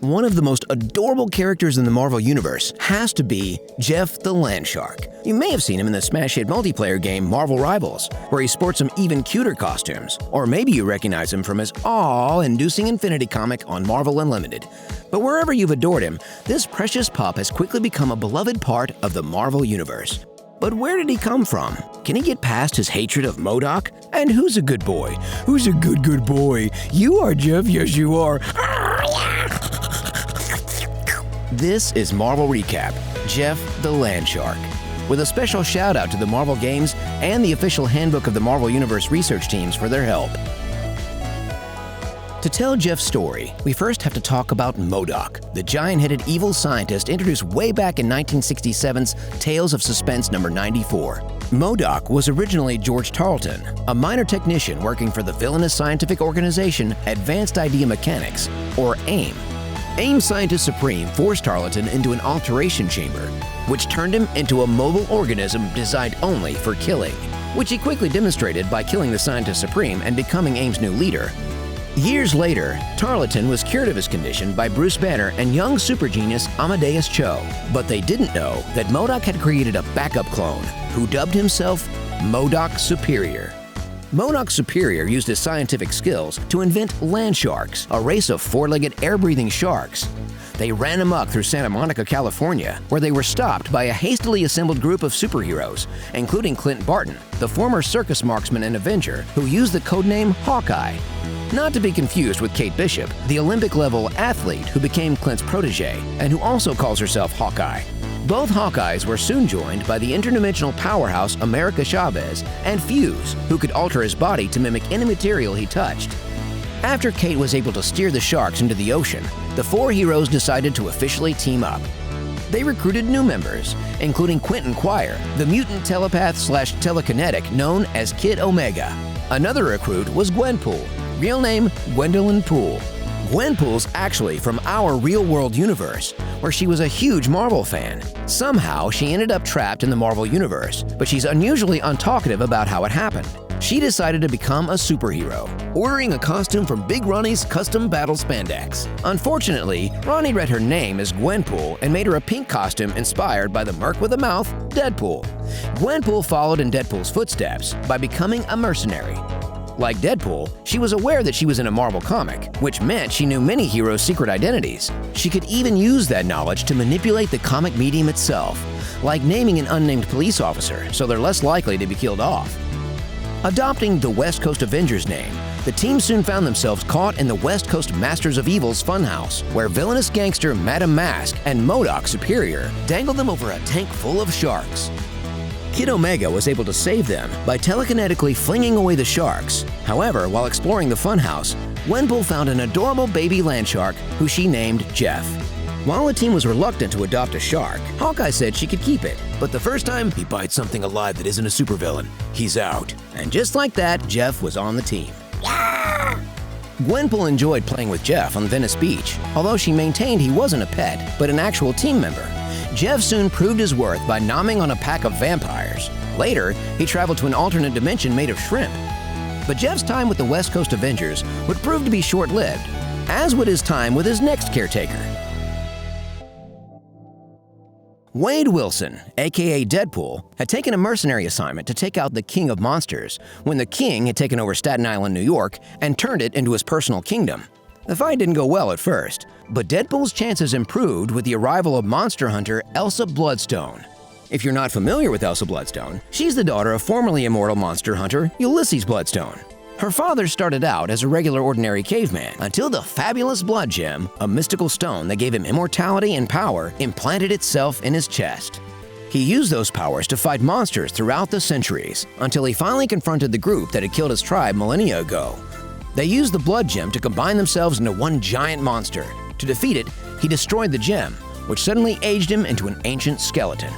one of the most adorable characters in the Marvel Universe has to be Jeff the Land Shark. You may have seen him in the smash hit multiplayer game Marvel Rivals, where he sports some even cuter costumes. Or maybe you recognize him from his awe-inducing Infinity comic on Marvel Unlimited. But wherever you've adored him, this precious pup has quickly become a beloved part of the Marvel Universe. But where did he come from? Can he get past his hatred of MODOK? And who's a good boy? Who's a good boy? You are, Jeff. Yes, you are. This is Marvel Recap, Jeff the Land Shark, with a special shout out to the Marvel Games and the official handbook of the Marvel Universe research teams for their help. To tell Jeff's story, we first have to talk about MODOK, the giant-headed evil scientist introduced way back in 1967's Tales of Suspense number 94. MODOK was originally George Tarleton, a minor technician working for the villainous scientific organization Advanced Idea Mechanics, or AIM. AIM Scientist Supreme forced Tarleton into an alteration chamber, which turned him into a mobile organism designed only for killing, which he quickly demonstrated by killing the Scientist Supreme and becoming AIM's new leader. Years later, Tarleton was cured of his condition by Bruce Banner and young super genius Amadeus Cho, but they didn't know that MODOK had created a backup clone who dubbed himself MODOK Superior. MODOK Superior used his scientific skills to invent land sharks, a race of four-legged air-breathing sharks. They ran amok through Santa Monica, California, where they were stopped by a hastily assembled group of superheroes, including Clint Barton, the former circus marksman and Avenger, who used the codename Hawkeye. Not to be confused with Kate Bishop, the Olympic-level athlete who became Clint's protege and who also calls herself Hawkeye. Both Hawkeyes were soon joined by the interdimensional powerhouse America Chavez and Fuse, who could alter his body to mimic any material he touched. After Kate was able to steer the sharks into the ocean, the four heroes decided to officially team up. They recruited new members, including Quentin Quire, the mutant telepath/telekinetic known as Kid Omega. Another recruit was Gwenpool, real name Gwendolyn Poole. Gwenpool's actually from our real-world universe, where she was a huge Marvel fan. Somehow, she ended up trapped in the Marvel Universe, but she's unusually untalkative about how it happened. She decided to become a superhero, ordering a costume from Big Ronnie's custom battle spandex. Unfortunately, Ronnie read her name as Gwenpool and made her a pink costume inspired by the merc with a mouth, Deadpool. Gwenpool followed in Deadpool's footsteps by becoming a mercenary. Like Deadpool, she was aware that she was in a Marvel comic, which meant she knew many heroes' secret identities. She could even use that knowledge to manipulate the comic medium itself, like naming an unnamed police officer so they're less likely to be killed off. Adopting the West Coast Avengers name, the team soon found themselves caught in the West Coast Masters of Evil's funhouse, where villainous gangster Madame Mask and MODOK Superior dangled them over a tank full of sharks. Kid Omega was able to save them by telekinetically flinging away the sharks. However, while exploring the funhouse, Gwenpool found an adorable baby land shark who she named Jeff. While the team was reluctant to adopt a shark, Hawkeye said she could keep it, but the first time he bites something alive that isn't a supervillain, he's out. And just like that, Jeff was on the team. Yeah! Gwenpool enjoyed playing with Jeff on Venice Beach, although she maintained he wasn't a pet, but an actual team member. Jeff soon proved his worth by nomming on a pack of vampires. Later, he traveled to an alternate dimension made of shrimp. But Jeff's time with the West Coast Avengers would prove to be short-lived, as would his time with his next caretaker. Wade Wilson, aka Deadpool, had taken a mercenary assignment to take out the King of Monsters when the King had taken over Staten Island, New York, and turned it into his personal kingdom. The fight didn't go well at first, but Deadpool's chances improved with the arrival of monster hunter Elsa Bloodstone. If you're not familiar with Elsa Bloodstone, she's the daughter of formerly immortal monster hunter Ulysses Bloodstone. Her father started out as a regular ordinary caveman until the fabulous blood gem, a mystical stone that gave him immortality and power, implanted itself in his chest. He used those powers to fight monsters throughout the centuries until he finally confronted the group that had killed his tribe millennia ago. They used the blood gem to combine themselves into one giant monster. To defeat it, he destroyed the gem, which suddenly aged him into an ancient skeleton.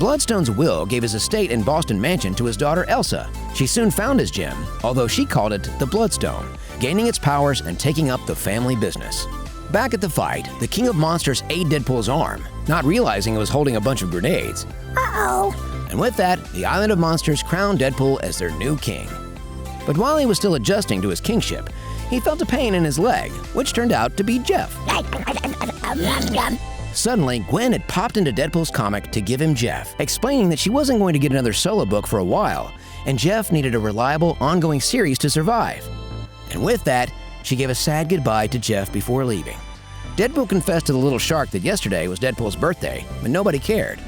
Bloodstone's will gave his estate and Boston mansion to his daughter Elsa. She soon found his gem, although she called it the Bloodstone, gaining its powers and taking up the family business. Back at the fight, the King of Monsters ate Deadpool's arm, not realizing it was holding a bunch of grenades. Uh-oh! And with that, the Island of Monsters crowned Deadpool as their new king. But while he was still adjusting to his kingship, he felt a pain in his leg, which turned out to be Jeff. Suddenly, Gwen had popped into Deadpool's comic to give him Jeff, explaining that she wasn't going to get another solo book for a while, and Jeff needed a reliable, ongoing series to survive. And with that, she gave a sad goodbye to Jeff before leaving. Deadpool confessed to the little shark that yesterday was Deadpool's birthday, but nobody cared.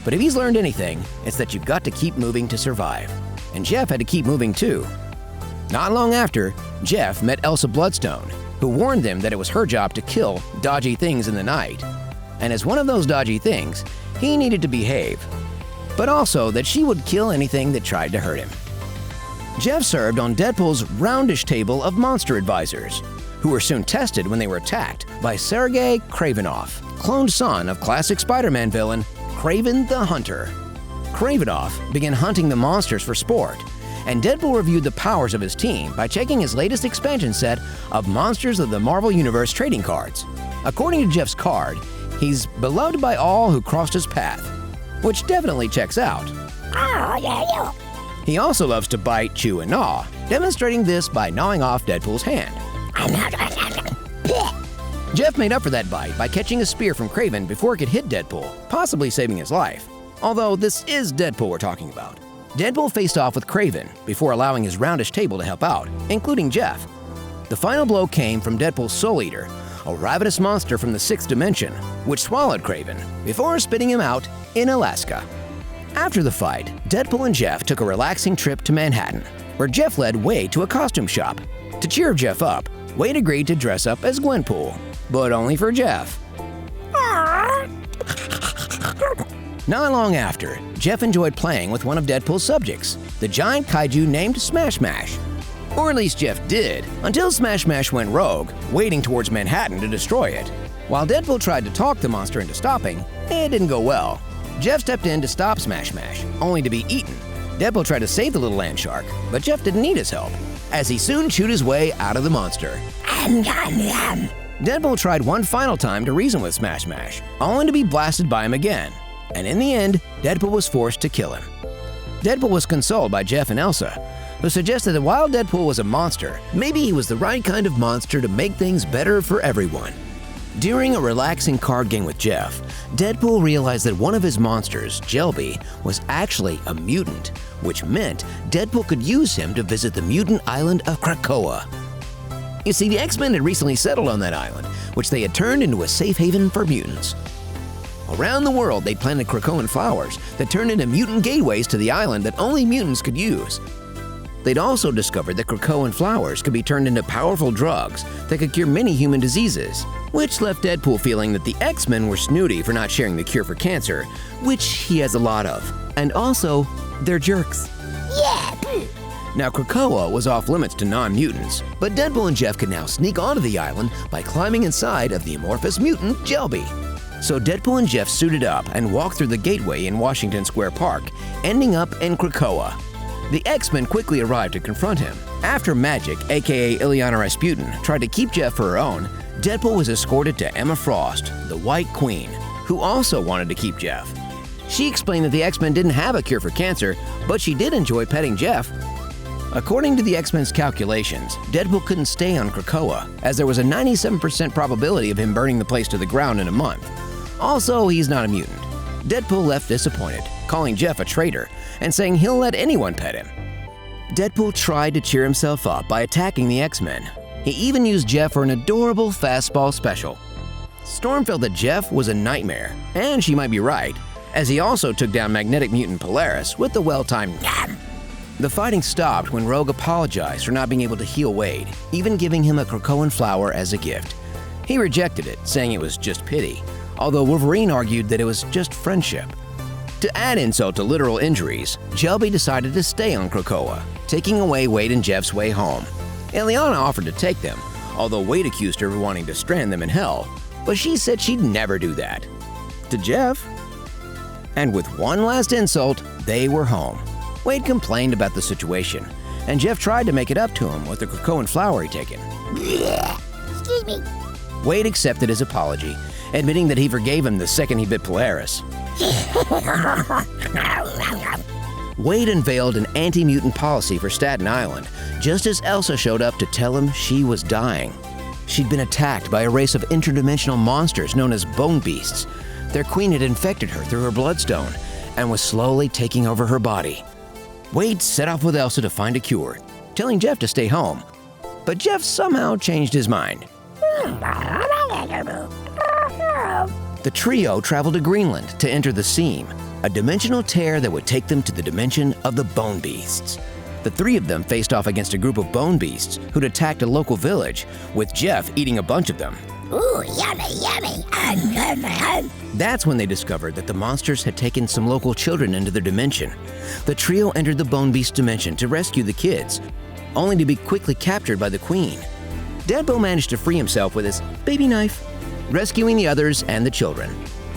But if he's learned anything, it's that you've got to keep moving to survive. And Jeff had to keep moving too. Not long after, Jeff met Elsa Bloodstone, who warned them that it was her job to kill dodgy things in the night. And as one of those dodgy things, he needed to behave, but also that she would kill anything that tried to hurt him. Jeff served on Deadpool's roundish table of monster advisors, who were soon tested when they were attacked by Sergei Kravinoff, cloned son of classic Spider-Man villain Kraven the Hunter. Kravinoff began hunting the monsters for sport, and Deadpool reviewed the powers of his team by checking his latest expansion set of Monsters of the Marvel Universe trading cards. According to Jeff's card, he's beloved by all who crossed his path, which definitely checks out. He also loves to bite, chew, and gnaw, demonstrating this by gnawing off Deadpool's hand. Jeff made up for that bite by catching a spear from Kraven before it could hit Deadpool, possibly saving his life. Although this is Deadpool we're talking about. Deadpool faced off with Kraven before allowing his roundish table to help out, including Jeff. The final blow came from Deadpool's Soul Eater, a ravenous monster from the 6th dimension, which swallowed Kraven before spitting him out in Alaska. After the fight, Deadpool and Jeff took a relaxing trip to Manhattan, where Jeff led Wade to a costume shop. To cheer Jeff up, Wade agreed to dress up as Gwenpool, but only for Jeff. Not long after, Jeff enjoyed playing with one of Deadpool's subjects, the giant kaiju named Smash Mash. Or at least Jeff did, until Smash Mash went rogue, wading towards Manhattan to destroy it. While Deadpool tried to talk the monster into stopping, it didn't go well. Jeff stepped in to stop Smash Mash, only to be eaten. Deadpool tried to save the little land shark, but Jeff didn't need his help, as he soon chewed his way out of the monster. Deadpool tried one final time to reason with Smash Mash, only to be blasted by him again. And in the end, Deadpool was forced to kill him. Deadpool was consoled by Jeff and Elsa, who suggested that while Deadpool was a monster, maybe he was the right kind of monster to make things better for everyone. During a relaxing card game with Jeff, Deadpool realized that one of his monsters, Jelby, was actually a mutant, which meant Deadpool could use him to visit the mutant island of Krakoa. You see, the X-Men had recently settled on that island, which they had turned into a safe haven for mutants. Around the world, they planted Krakoan flowers that turned into mutant gateways to the island that only mutants could use. They'd also discovered that Krakoan flowers could be turned into powerful drugs that could cure many human diseases, which left Deadpool feeling that the X-Men were snooty for not sharing the cure for cancer, which he has a lot of. And also, they're jerks. Yeah! Now, Krakoa was off limits to non-mutants, but Deadpool and Jeff could now sneak onto the island by climbing inside of the amorphous mutant Jelby. So Deadpool and Jeff suited up and walked through the gateway in Washington Square Park, ending up in Krakoa. The X-Men quickly arrived to confront him. After Magic, aka Ileana Rasputin, tried to keep Jeff for her own, Deadpool was escorted to Emma Frost, the White Queen, who also wanted to keep Jeff. She explained that the X-Men didn't have a cure for cancer, but she did enjoy petting Jeff. According to the X-Men's calculations, Deadpool couldn't stay on Krakoa, as there was a 97% probability of him burning the place to the ground in a month. Also, he's not a mutant. Deadpool left disappointed, calling Jeff a traitor and saying he'll let anyone pet him. Deadpool tried to cheer himself up by attacking the X-Men. He even used Jeff for an adorable fastball special. Storm felt that Jeff was a nightmare, and she might be right, as he also took down magnetic mutant Polaris with the well-timed yam. The fighting stopped when Rogue apologized for not being able to heal Wade, even giving him a Krakoan flower as a gift. He rejected it, saying it was just pity, although Wolverine argued that it was just friendship. To add insult to literal injuries, Jelby decided to stay on Krakoa, taking away Wade and Jeff's way home. Ileana offered to take them, although Wade accused her of wanting to strand them in hell, but she said she'd never do that. To Jeff. And with one last insult, they were home. Wade complained about the situation, and Jeff tried to make it up to him with the Krakoan flower he'd taken. Excuse me. Wade accepted his apology, admitting that he forgave him the second he bit Polaris. Wade unveiled an anti-mutant policy for Staten Island just as Elsa showed up to tell him she was dying. She'd been attacked by a race of interdimensional monsters known as bone beasts. Their queen had infected her through her Bloodstone and was slowly taking over her body. Wade set off with Elsa to find a cure, telling Jeff to stay home. But Jeff somehow changed his mind. The trio traveled to Greenland to enter the Seam, a dimensional tear that would take them to the dimension of the Bone Beasts. The three of them faced off against a group of bone beasts who'd attacked a local village, with Jeff eating a bunch of them. Ooh, yummy, yummy. That's when they discovered that the monsters had taken some local children into their dimension. The trio entered the Bone Beast dimension to rescue the kids, only to be quickly captured by the Queen. Deadpool managed to free himself with his baby knife, rescuing the others and the children.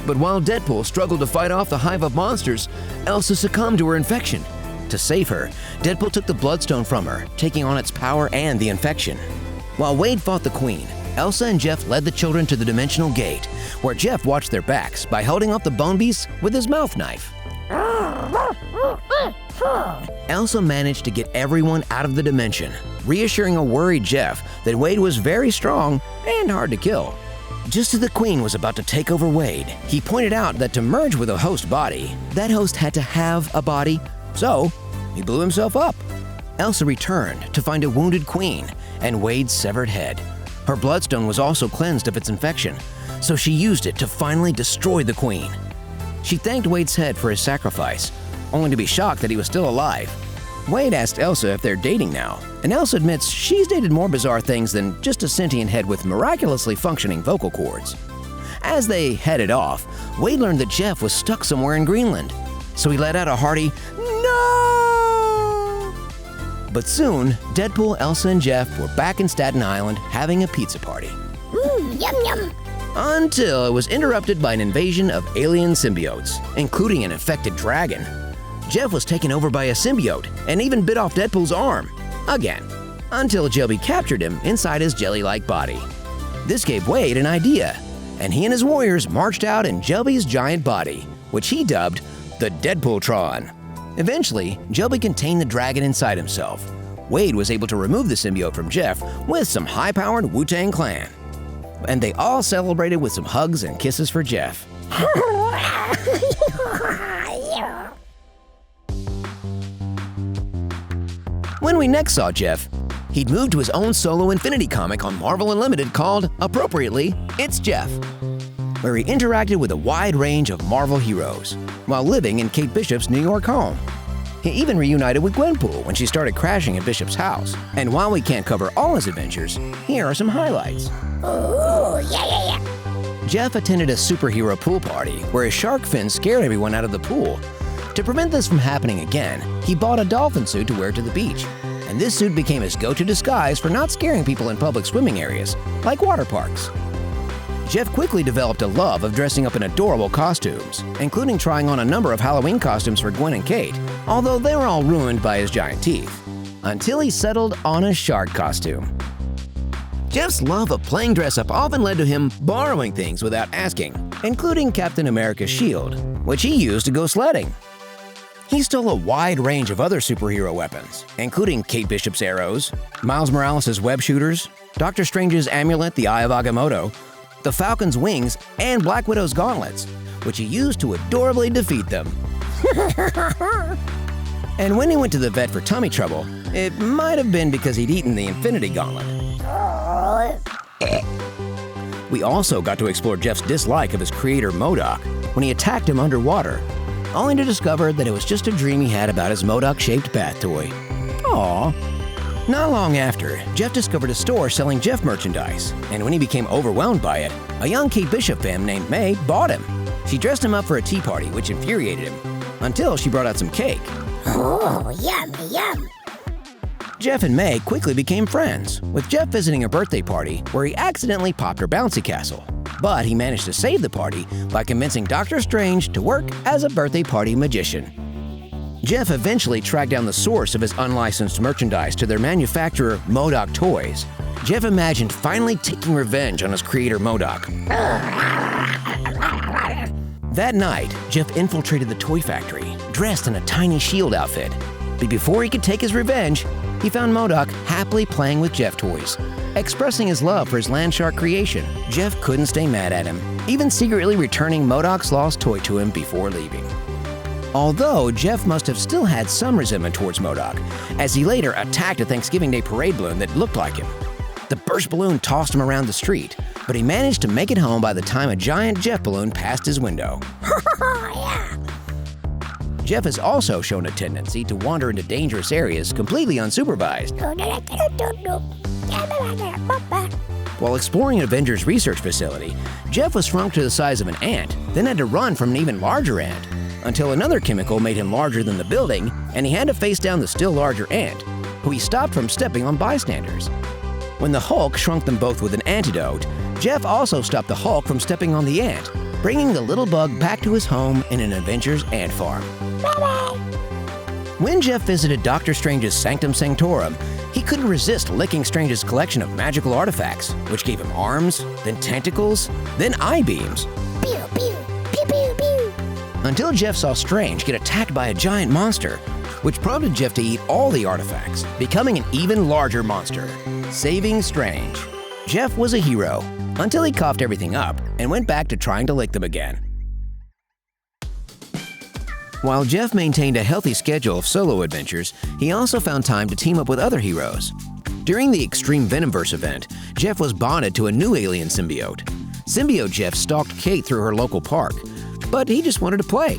But while Deadpool struggled to fight off the hive of monsters, Elsa succumbed to her infection. To save her, Deadpool took the Bloodstone from her, taking on its power and the infection. While Wade fought the Queen, Elsa and Jeff led the children to the Dimensional Gate, where Jeff watched their backs by holding off the bone beasts with his mouth knife. Elsa managed to get everyone out of the dimension, reassuring a worried Jeff that Wade was very strong and hard to kill. Just as the Queen was about to take over Wade, he pointed out that to merge with a host body, that host had to have a body, so he blew himself up. Elsa returned to find a wounded Queen and Wade's severed head. Her Bloodstone was also cleansed of its infection, so she used it to finally destroy the Queen. She thanked Wade's head for his sacrifice, only to be shocked that he was still alive. Wade asked Elsa if they're dating now, and Elsa admits she's dated more bizarre things than just a sentient head with miraculously functioning vocal cords. As they headed off, Wade learned that Jeff was stuck somewhere in Greenland, so he let out a hearty, "No!" But soon, Deadpool, Elsa, and Jeff were back in Staten Island having a pizza party. Yum, yum. Until it was interrupted by an invasion of alien symbiotes, including an infected dragon. Jeff was taken over by a symbiote and even bit off Deadpool's arm, again, until Jelby captured him inside his jelly-like body. This gave Wade an idea, and he and his warriors marched out in Jelby's giant body, which he dubbed the Deadpooltron. Eventually, Jelby contained the dragon inside himself. Wade was able to remove the symbiote from Jeff with some high-powered Wu-Tang Clan. And they all celebrated with some hugs and kisses for Jeff. When we next saw Jeff, he'd moved to his own solo Infinity comic on Marvel Unlimited called, appropriately, It's Jeff, where he interacted with a wide range of Marvel heroes while living in Kate Bishop's New York home. He even reunited with Gwenpool when she started crashing at Bishop's house. And while we can't cover all his adventures, here are some highlights. Ooh, yeah. Jeff attended a superhero pool party where a shark fin scared everyone out of the pool. To prevent this from happening again, he bought a dolphin suit to wear to the beach. And this suit became his go-to disguise for not scaring people in public swimming areas, like water parks. Jeff quickly developed a love of dressing up in adorable costumes, including trying on a number of Halloween costumes for Gwen and Kate, although they were all ruined by his giant teeth, until he settled on a shark costume. Jeff's love of playing dress-up often led to him borrowing things without asking, including Captain America's shield, which he used to go sledding. He stole a wide range of other superhero weapons, including Kate Bishop's arrows, Miles Morales' web shooters, Doctor Strange's amulet, the Eye of Agamotto, the Falcon's wings, and Black Widow's gauntlets, which he used to adorably defeat them. And when he went to the vet for tummy trouble, it might have been because he'd eaten the Infinity Gauntlet. We also got to explore Jeff's dislike of his creator MODOK when he attacked him underwater, only to discover that it was just a dream he had about his MODOK-shaped bath toy. Aww. Not long after, Jeff discovered a store selling Jeff merchandise, and when he became overwhelmed by it, a young Kate Bishop fan named May bought him. She dressed him up for a tea party, which infuriated him, until she brought out some cake. Oh, yum, yum. Jeff and May quickly became friends, with Jeff visiting a birthday party where he accidentally popped her bouncy castle. But he managed to save the party by convincing Doctor Strange to work as a birthday party magician. Jeff eventually tracked down the source of his unlicensed merchandise to their manufacturer, MODOK Toys. Jeff imagined finally taking revenge on his creator, MODOK. That night, Jeff infiltrated the toy factory, dressed in a tiny shield outfit. But before he could take his revenge, he found MODOK happily playing with Jeff toys. Expressing his love for his landshark creation, Jeff couldn't stay mad at him, even secretly returning MODOK's lost toy to him before leaving. Although Jeff must have still had some resentment towards MODOK, as he later attacked a Thanksgiving Day parade balloon that looked like him. The burst balloon tossed him around the street, but he managed to make it home by the time a giant Jeff balloon passed his window. Yeah. Jeff has also shown a tendency to wander into dangerous areas completely unsupervised. While exploring an Avengers research facility, Jeff was shrunk to the size of an ant, then had to run from an even larger ant, until another chemical made him larger than the building, and he had to face down the still larger ant, who he stopped from stepping on bystanders. When the Hulk shrunk them both with an antidote, Jeff also stopped the Hulk from stepping on the ant, bringing the little bug back to his home in an Avengers ant farm. When Jeff visited Doctor Strange's Sanctum Sanctorum, he couldn't resist licking Strange's collection of magical artifacts, which gave him arms, then tentacles, then eye beams. Pew, pew, pew, pew, pew. Until Jeff saw Strange get attacked by a giant monster, which prompted Jeff to eat all the artifacts, becoming an even larger monster, saving Strange. Jeff was a hero, until he coughed everything up and went back to trying to lick them again. While Jeff maintained a healthy schedule of solo adventures, he also found time to team up with other heroes. During the Extreme Venomverse event, Jeff was bonded to a new alien symbiote. Symbiote Jeff stalked Kate through her local park, but he just wanted to play.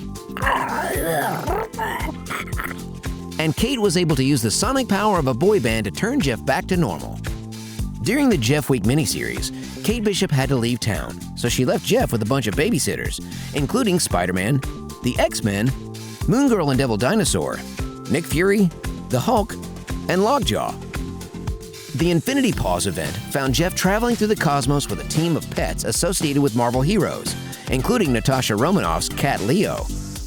And Kate was able to use the sonic power of a boy band to turn Jeff back to normal. During the Jeff Week miniseries, Kate Bishop had to leave town, so she left Jeff with a bunch of babysitters, including Spider-Man, the X-Men, Moon Girl and Devil Dinosaur, Nick Fury, the Hulk, and Lockjaw. The Infinity Paws event found Jeff traveling through the cosmos with a team of pets associated with Marvel heroes, including Natasha Romanoff's cat Leo,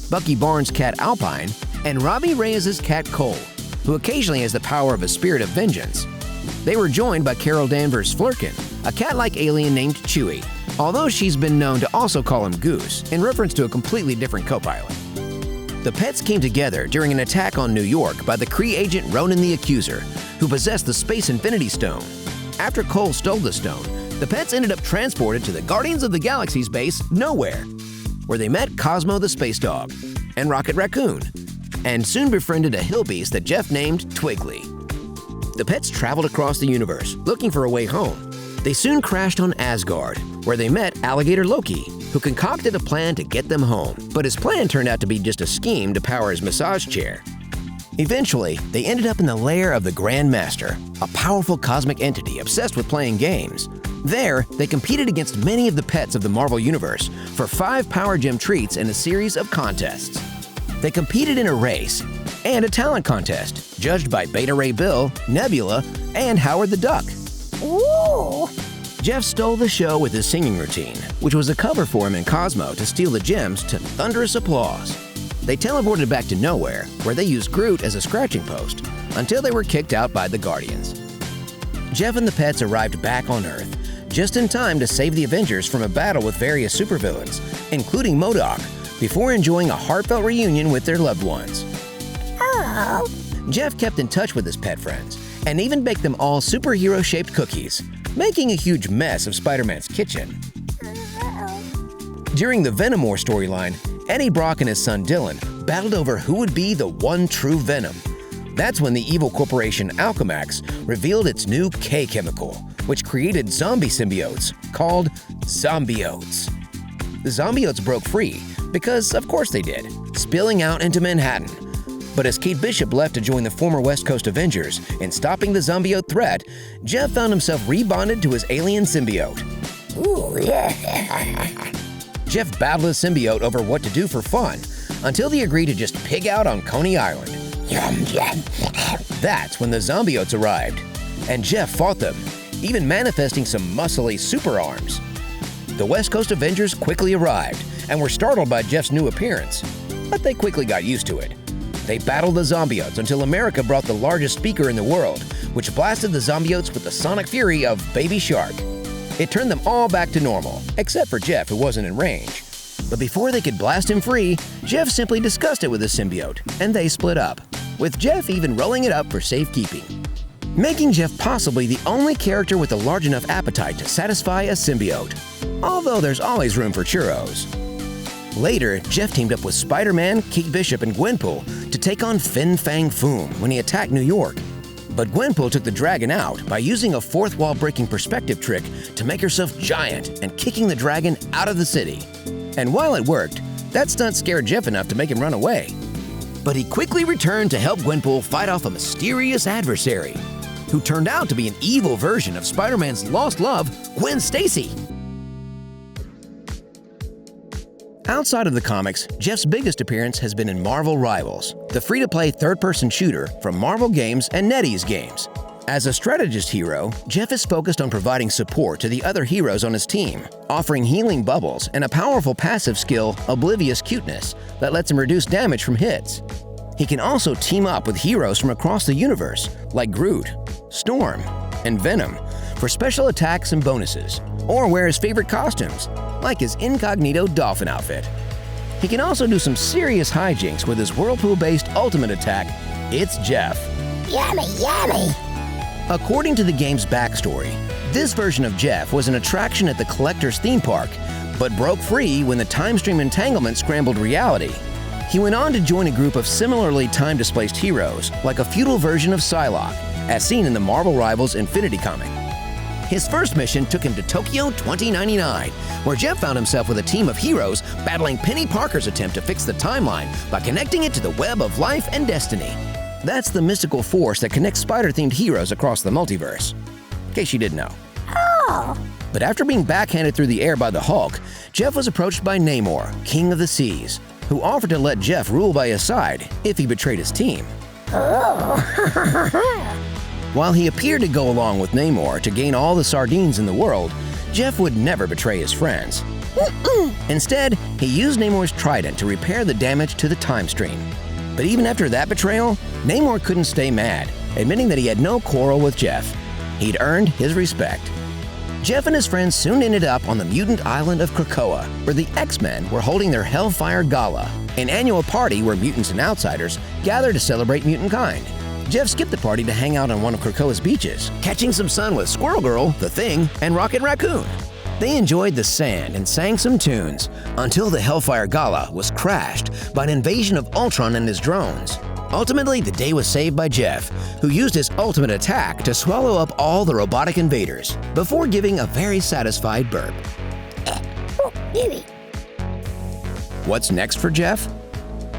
Bucky Barnes' cat Alpine, and Robbie Reyes' cat Cole, who occasionally has the power of a spirit of vengeance. They were joined by Carol Danvers' Flurkin, a cat-like alien named Chewie, although she's been known to also call him Goose, in reference to a completely different co-pilot. The pets came together during an attack on New York by the Kree agent Ronan the Accuser, who possessed the Space Infinity Stone. After Cole stole the stone, the pets ended up transported to the Guardians of the Galaxy's base, Nowhere, where they met Cosmo the Space Dog and Rocket Raccoon, and soon befriended a hill beast that Jeff named Twiggly. The pets traveled across the universe, looking for a way home. They soon crashed on Asgard, where they met Alligator Loki, who concocted a plan to get them home, but his plan turned out to be just a scheme to power his massage chair. Eventually, they ended up in the lair of the Grand Master, a powerful cosmic entity obsessed with playing games. There, they competed against many of the pets of the Marvel Universe for 5 Power Gem treats in a series of contests. They competed in a race and a talent contest, judged by Beta Ray Bill, Nebula, and Howard the Duck. Ooh. Jeff stole the show with his singing routine, which was a cover for him in Cosmo to steal the gems to thunderous applause. They teleported back to Nowhere, where they used Groot as a scratching post, until they were kicked out by the Guardians. Jeff and the pets arrived back on Earth, just in time to save the Avengers from a battle with various supervillains, including MODOK, before enjoying a heartfelt reunion with their loved ones. Oh. Jeff kept in touch with his pet friends, and even baked them all superhero-shaped cookies, making a huge mess of Spider-Man's kitchen. During the Venom War storyline, Eddie Brock and his son Dylan battled over who would be the one true Venom. That's when the evil corporation Alchemax revealed its new K chemical, which created zombie symbiotes called zombiotes. The zombiotes broke free because, of course they did, spilling out into Manhattan. But as Kate Bishop left to join the former West Coast Avengers in stopping the zombiote threat, Jeff found himself rebonded to his alien symbiote. Ooh, yeah. Jeff battled his symbiote over what to do for fun, until they agreed to just pig out on Coney Island. Yum, yum. That's when the zombiotes arrived, and Jeff fought them, even manifesting some muscly super arms. The West Coast Avengers quickly arrived, and were startled by Jeff's new appearance, but they quickly got used to it. They battled the zombiotes until America brought the largest speaker in the world, which blasted the zombiotes with the sonic fury of Baby Shark. It turned them all back to normal, except for Jeff, who wasn't in range. But before they could blast him free, Jeff simply discussed it with the symbiote, and they split up, with Jeff even rolling it up for safekeeping, making Jeff possibly the only character with a large enough appetite to satisfy a symbiote, although there's always room for churros. Later, Jeff teamed up with Spider-Man, Kate Bishop, and Gwenpool to take on Fin Fang Foom when he attacked New York. But Gwenpool took the dragon out by using a fourth wall breaking perspective trick to make herself giant and kicking the dragon out of the city. And while it worked, that stunt scared Jeff enough to make him run away. But he quickly returned to help Gwenpool fight off a mysterious adversary, who turned out to be an evil version of Spider-Man's lost love, Gwen Stacy. Outside of the comics, Jeff's biggest appearance has been in Marvel Rivals, the free-to-play third-person shooter from Marvel Games and NetEase Games. As a strategist hero, Jeff is focused on providing support to the other heroes on his team, offering healing bubbles and a powerful passive skill, Oblivious Cuteness, that lets him reduce damage from hits. He can also team up with heroes from across the universe, like Groot, Storm, and Venom, for special attacks and bonuses, or wear his favorite costumes, like his incognito dolphin outfit. He can also do some serious hijinks with his whirlpool-based ultimate attack, It's Jeff. Yummy, yummy. According to the game's backstory, this version of Jeff was an attraction at the Collector's theme park, but broke free when the time stream entanglement scrambled reality. He went on to join a group of similarly time-displaced heroes, like a feudal version of Psylocke, as seen in the Marvel Rivals Infinity comic. His first mission took him to Tokyo 2099, where Jeff found himself with a team of heroes battling Penny Parker's attempt to fix the timeline by connecting it to the web of life and destiny. That's the mystical force that connects spider-themed heroes across the multiverse, in case you didn't know. Oh. But after being backhanded through the air by the Hulk, Jeff was approached by Namor, King of the Seas, who offered to let Jeff rule by his side if he betrayed his team. Oh. While he appeared to go along with Namor to gain all the sardines in the world, Jeff would never betray his friends. Instead, he used Namor's trident to repair the damage to the time stream. But even after that betrayal, Namor couldn't stay mad, admitting that he had no quarrel with Jeff. He'd earned his respect. Jeff and his friends soon ended up on the mutant island of Krakoa, where the X-Men were holding their Hellfire Gala, an annual party where mutants and outsiders gather to celebrate mutant kind. Jeff skipped the party to hang out on one of Krakoa's beaches, catching some sun with Squirrel Girl, The Thing, and Rocket Raccoon. They enjoyed the sand and sang some tunes until the Hellfire Gala was crashed by an invasion of Ultron and his drones. Ultimately, the day was saved by Jeff, who used his ultimate attack to swallow up all the robotic invaders before giving a very satisfied burp. Oh, baby. What's next for Jeff?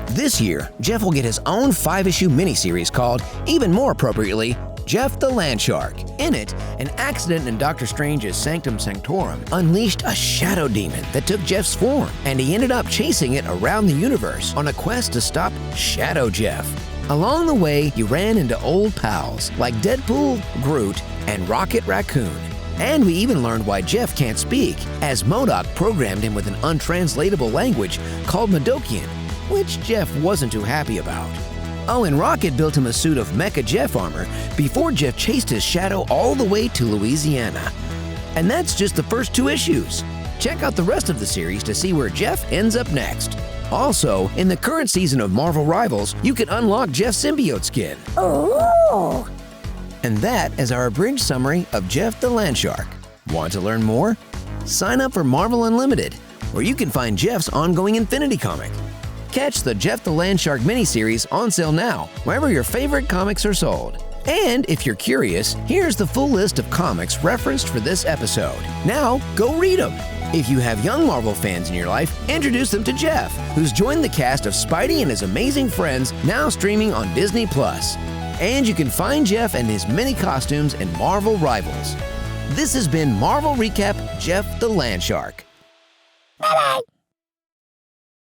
This year, Jeff will get his own 5-issue miniseries called, even more appropriately, Jeff the Landshark. In it, an accident in Doctor Strange's Sanctum Sanctorum unleashed a shadow demon that took Jeff's form, and he ended up chasing it around the universe on a quest to stop Shadow Jeff. Along the way, he ran into old pals like Deadpool, Groot, and Rocket Raccoon. And we even learned why Jeff can't speak, as MODOK programmed him with an untranslatable language called Modokian, which Jeff wasn't too happy about. Oh, and Rocket built him a suit of Mecha Jeff armor before Jeff chased his shadow all the way to Louisiana. And that's just the first 2 issues. Check out the rest of the series to see where Jeff ends up next. Also, in the current season of Marvel Rivals, you can unlock Jeff's symbiote skin. Oh. And that is our abridged summary of Jeff the Landshark. Want to learn more? Sign up for Marvel Unlimited, where you can find Jeff's ongoing Infinity comic. Catch the Jeff the Landshark miniseries on sale now, wherever your favorite comics are sold. And if you're curious, here's the full list of comics referenced for this episode. Now, go read them. If you have young Marvel fans in your life, introduce them to Jeff, who's joined the cast of Spidey and His Amazing Friends, now streaming on Disney+. And you can find Jeff and his many costumes in Marvel Rivals. This has been Marvel Recap Jeff the Landshark. Bye-bye.